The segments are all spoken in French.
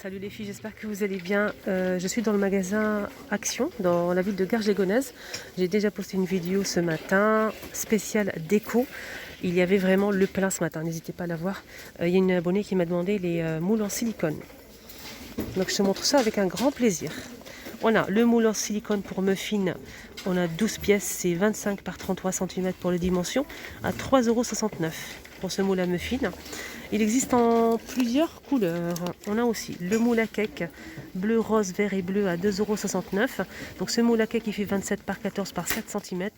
Salut les filles, j'espère que vous allez bien. Je suis dans le magasin Action, dans la ville de Garges-les-Gonesse. J'ai déjà posté une vidéo ce matin, spéciale déco. Il y avait vraiment le plein ce matin, n'hésitez pas à la voir. Il y a une abonnée qui m'a demandé les moules en silicone. Donc je te montre ça avec un grand plaisir. On a le moule en silicone pour muffin, on a 12 pièces, c'est 25 par 33 cm pour les dimensions, à 3,69 € pour ce moule à muffin. Il existe en plusieurs couleurs. On a aussi le moule à cake, bleu, rose, vert et bleu à 2,69 €. Donc ce moule à cake il fait 27 par 14 par 7 cm.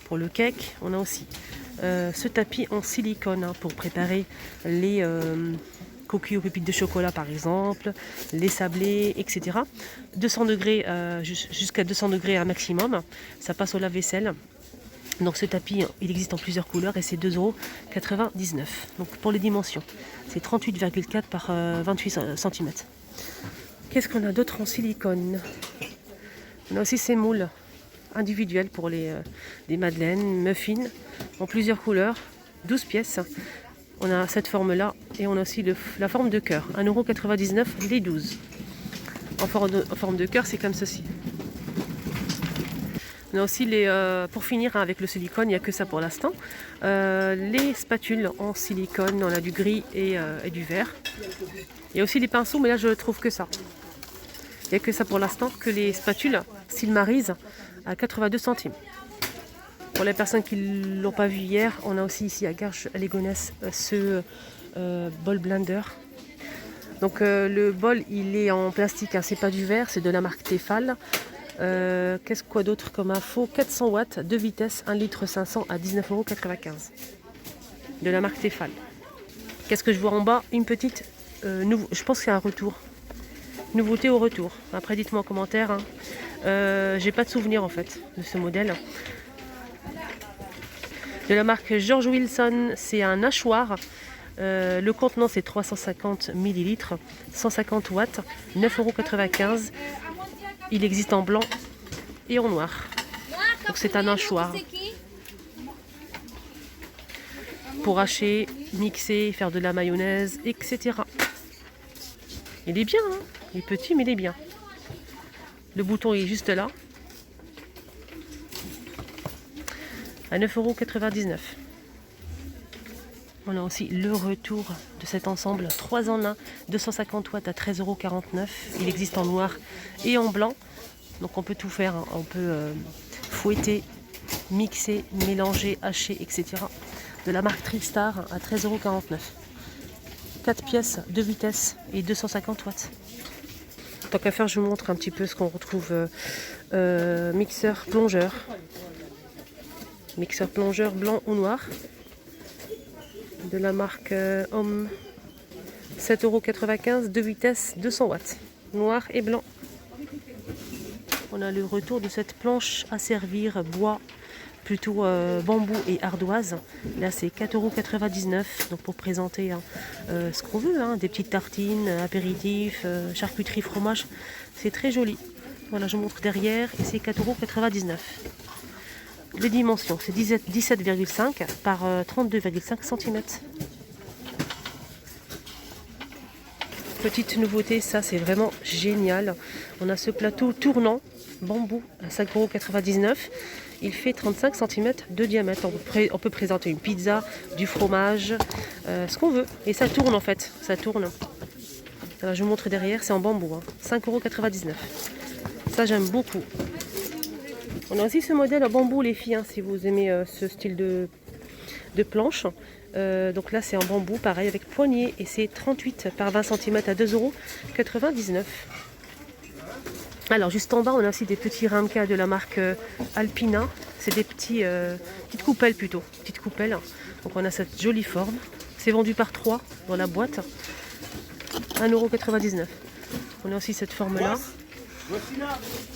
Pour le cake, on a aussi ce tapis en silicone pour préparer les coquilles aux pépites de chocolat par exemple, les sablés, etc. 200 degrés, jusqu'à 200 degrés un maximum. Ça passe au lave-vaisselle. Donc ce tapis, il existe en plusieurs couleurs et c'est 2,99 €. Donc pour les dimensions, c'est 38,4 par 28 cm. Qu'est-ce qu'on a d'autre en silicone? On a aussi ces moules individuels pour des madeleines, muffins, en plusieurs couleurs, 12 pièces. On a cette forme-là et on a aussi la forme de cœur, 1,99 € les 12. En forme de cœur, c'est comme ceci. On a aussi pour finir avec le silicone, il n'y a que ça pour l'instant. Les spatules en silicone, on a du gris et du vert. Il y a aussi les pinceaux, mais là je trouve que ça. Il n'y a que ça pour l'instant, que les spatules style Maryse à 82 centimes. Pour les personnes qui ne l'ont pas vu hier, on a aussi ici à Garges-les-Gonesse ce bol blender. Donc le bol il est en plastique, hein, c'est pas du verre, c'est de la marque Tefal. Qu'est-ce quoi d'autre comme info? 400 watts, 2 vitesses, 1 litre 500 à 19,95 € de la marque Tefal. Qu'est-ce que je vois en bas? Une petite je pense qu'il y a un retour. Nouveauté au retour. Après dites-moi en commentaire. Hein. J'ai pas de souvenir en fait de ce modèle. De la marque George Wilson, c'est un hachoir. Le contenant c'est 350 ml, 150 watts, 9,95 €. Il existe en blanc et en noir. Donc c'est un hachoir. Pour hacher, mixer, faire de la mayonnaise, etc. Il est bien, hein, il est petit mais il est bien. Le bouton est juste là. À 9,99 €. On a aussi le retour de cet ensemble 3 en 1, 250 watts à 13,49 €. Il existe en noir et en blanc. Donc on peut tout faire. Hein. On peut fouetter, mixer, mélanger, hacher, etc. De la marque Tristar à 13,49 €. 4 pièces, 2 vitesses et 250 watts. Tant qu'à faire, je vous montre un petit peu ce qu'on retrouve. Mixeur plongeur. Mixeur plongeur blanc ou noir. De la marque Homme. 7,95 €, 2 vitesses, 200 watts. Noir et blanc. On a le retour de cette planche à servir bois, plutôt bambou et ardoise. Là c'est 4,99 €. Donc pour présenter hein, ce qu'on veut, hein, des petites tartines, apéritifs, charcuterie, fromage. C'est très joli. Voilà, je vous montre derrière et c'est 4,99 €. Les dimensions, c'est 17,5 par 32,5 cm. Petite nouveauté, ça c'est vraiment génial. On a ce plateau tournant, bambou, à 5,99 €. Il fait 35 cm de diamètre. On peut présenter une pizza, du fromage, ce qu'on veut. Et ça tourne en fait, ça tourne. Alors, je vous montre derrière, c'est en bambou, hein. 5,99 €. Ça j'aime beaucoup. On a aussi ce modèle en bambou les filles, hein, si vous aimez ce style de planche. Donc là c'est en bambou, pareil avec poignée et c'est 38 par 20 cm à 2,99 €. Alors juste en bas on a aussi des petits ramequins de la marque Alpina. C'est des petites coupelles plutôt, petites coupelles. Donc on a cette jolie forme. C'est vendu par 3 dans la boîte. 1,99 €. On a aussi cette forme là.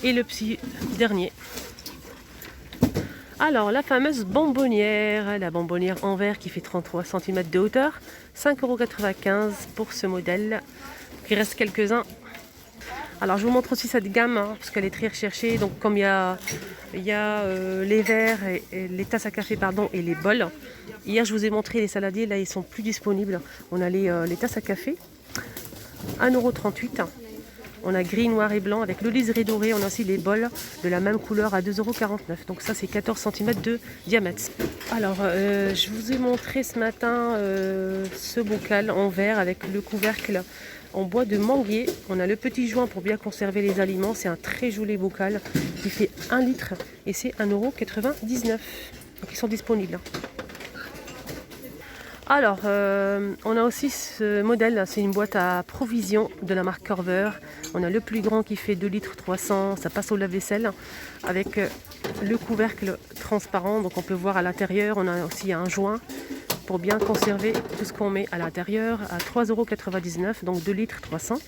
Et le petit dernier. Alors, la fameuse bonbonnière, la bonbonnière en verre qui fait 33 cm de hauteur, 5,95 € pour ce modèle. Il reste quelques-uns. Alors, je vous montre aussi cette gamme, hein, parce qu'elle est très recherchée. Donc, comme il y a les verres, et les tasses à café, pardon, et les bols. Hier, je vous ai montré les saladiers, là, ils sont plus disponibles. On a les tasses à café. 1,38 €. On a gris, noir et blanc avec le liseré doré. On a aussi les bols de la même couleur à 2,49 €. Donc ça, c'est 14 cm de diamètre. Alors, je vous ai montré ce matin ce bocal en verre avec le couvercle en bois de manguier. On a le petit joint pour bien conserver les aliments. C'est un très joli bocal qui fait 1 litre et c'est 1,99 €. Donc ils sont disponibles. Alors, on a aussi ce modèle, c'est une boîte à provisions de la marque Corver. On a le plus grand qui fait 2 litres 300, ça passe au lave-vaisselle avec le couvercle transparent, donc on peut voir à l'intérieur. On a aussi un joint pour bien conserver tout ce qu'on met à l'intérieur à 3,99 €, donc 2 litres 300.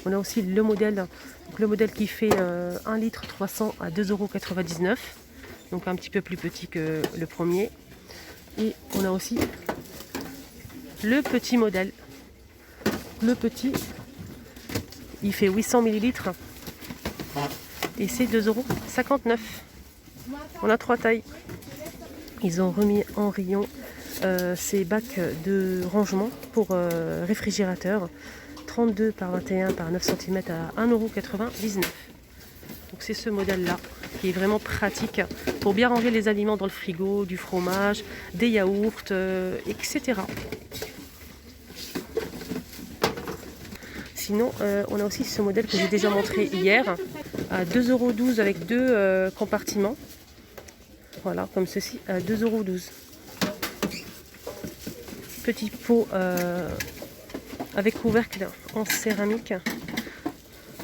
On a aussi le modèle qui fait 1 litre 300 à 2,99 €, donc un petit peu plus petit que le premier. Et on a aussi le petit modèle. Le petit, il fait 800 ml et c'est 2,59 €. On a 3 tailles. Ils ont remis en rayon ces bacs de rangement pour réfrigérateur. 32 par 21 par 9 cm à 1,99 €. Donc c'est ce modèle-là qui est vraiment pratique pour bien ranger les aliments dans le frigo, du fromage, des yaourts, etc. Sinon, on a aussi ce modèle que j'ai déjà montré hier à 2,12 € avec 2 compartiments. Voilà, comme ceci, à 2,12 €. Petit pot avec couvercle en céramique.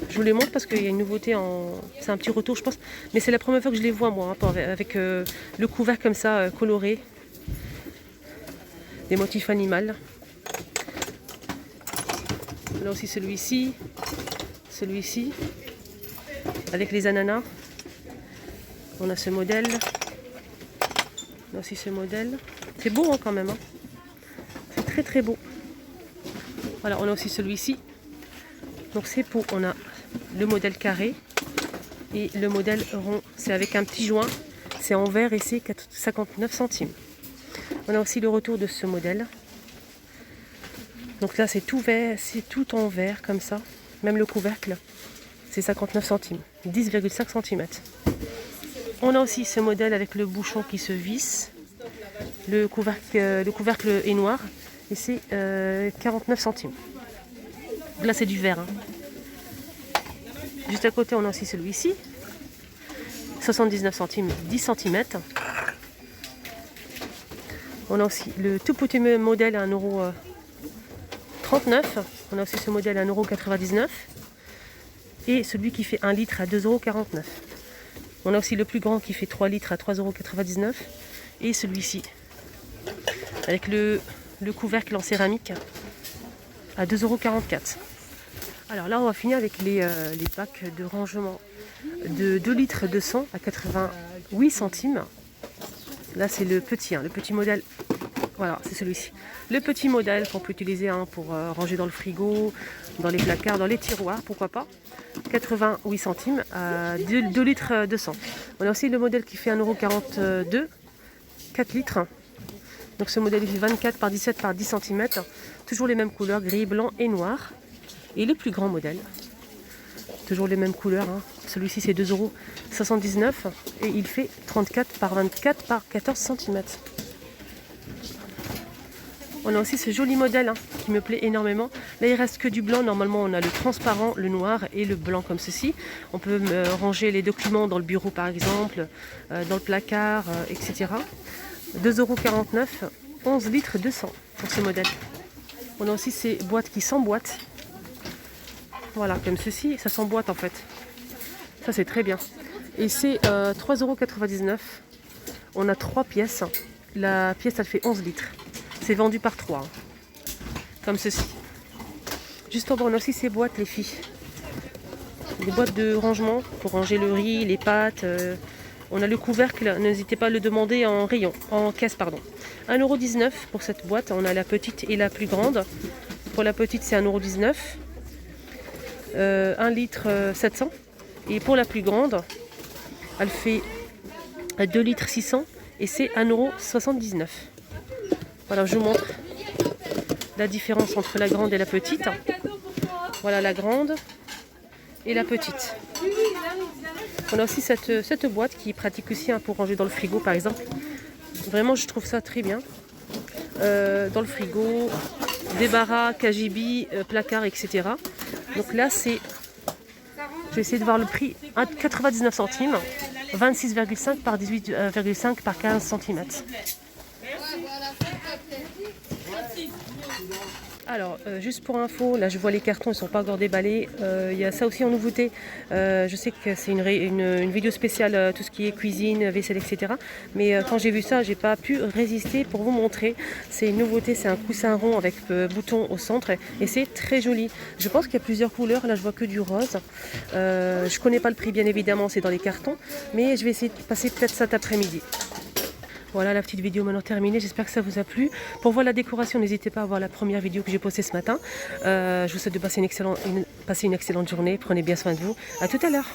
Je vous les montre parce qu'il y a une nouveauté, c'est un petit retour je pense, mais c'est la première fois que je les vois moi, avec le couvercle comme ça, coloré, des motifs animaux. Là aussi celui-ci, avec les ananas. On a ce modèle, là aussi ce modèle. C'est beau hein, quand même, hein. C'est très très beau. Voilà, on a aussi celui-ci. Donc c'est pour, on a le modèle carré et le modèle rond. C'est avec un petit joint, c'est en verre et c'est 59 centimes. On a aussi le retour de ce modèle. Donc là c'est tout vert, c'est tout en verre comme ça. Même le couvercle, c'est 59 centimes, 10,5 cm. On a aussi ce modèle avec le bouchon qui se visse. Le couvercle est noir et c'est 49 centimes. Là c'est du verre. Hein. Juste à côté on a aussi celui-ci. 79 centimes, 10 cm. On a aussi le tout petit modèle à 1,39 €. On a aussi ce modèle à 1,99 €. Et celui qui fait 1 litre à 2,49 €. On a aussi le plus grand qui fait 3 litres à 3,99 €. Et celui-ci, avec le couvercle en céramique, à 2,44 €. Alors là, on va finir avec les bacs de rangement de 2 litres 200 à 88 centimes. Là, c'est le petit modèle. Voilà, c'est celui-ci. Le petit modèle qu'on peut utiliser pour ranger dans le frigo, dans les placards, dans les tiroirs, pourquoi pas. 88 centimes à 2 litres 200. On a aussi le modèle qui fait 1,42 €, 4 litres. Donc ce modèle il fait 24 par 17 par 10 cm. Toujours les mêmes couleurs, gris, blanc et noir. Et le plus grand modèle, toujours les mêmes couleurs. Hein. Celui-ci c'est 2,79 € et il fait 34 par 24 par 14 cm. On a aussi ce joli modèle qui me plaît énormément. Là il reste que du blanc. Normalement on a le transparent, le noir et le blanc comme ceci. On peut ranger les documents dans le bureau par exemple, dans le placard, etc. 2,49 €, 11 litres 200 pour ce modèle. On a aussi ces boîtes qui s'emboîtent. Voilà, comme ceci, ça s'emboîte en fait. Ça c'est très bien. Et c'est 3,99 €. On a 3 pièces. La pièce elle fait 11 litres. C'est vendu par 3. Comme ceci. Juste en bas, on a aussi ces boîtes les filles. Des boîtes de rangement pour ranger le riz, les pâtes. On a le couvercle, n'hésitez pas à le demander en rayon, en caisse pardon. 1,19 € pour cette boîte. On a la petite et la plus grande. Pour la petite c'est 1,19 €. 1 litre 700. Et pour la plus grande, elle fait 2 litres 600 et c'est 1,79 €. Voilà, je vous montre la différence entre la grande et la petite. Voilà la grande et la petite. On a aussi cette boîte qui est pratique aussi pour ranger dans le frigo par exemple. Vraiment je trouve ça très bien. Dans le frigo, débarras, KGB, placard, etc. Donc là c'est, je vais essayer de voir le prix, 99 centimes, 26,5 par 18,5 par 15 cm. Alors, juste pour info, là je vois les cartons, ils ne sont pas encore déballés. Il y a ça aussi en nouveauté. Je sais que c'est une vidéo spéciale, tout ce qui est cuisine, vaisselle, etc. Mais quand j'ai vu ça, j'ai pas pu résister pour vous montrer. C'est une nouveauté, c'est un coussin rond avec bouton au centre et c'est très joli. Je pense qu'il y a plusieurs couleurs. Là, je vois que du rose. Je connais pas le prix, bien évidemment, c'est dans les cartons. Mais je vais essayer de passer peut-être cet après-midi. Voilà la petite vidéo maintenant terminée, j'espère que ça vous a plu. Pour voir la décoration, n'hésitez pas à voir la première vidéo que j'ai postée ce matin. Je vous souhaite de passer une excellente journée, prenez bien soin de vous. À tout à l'heure.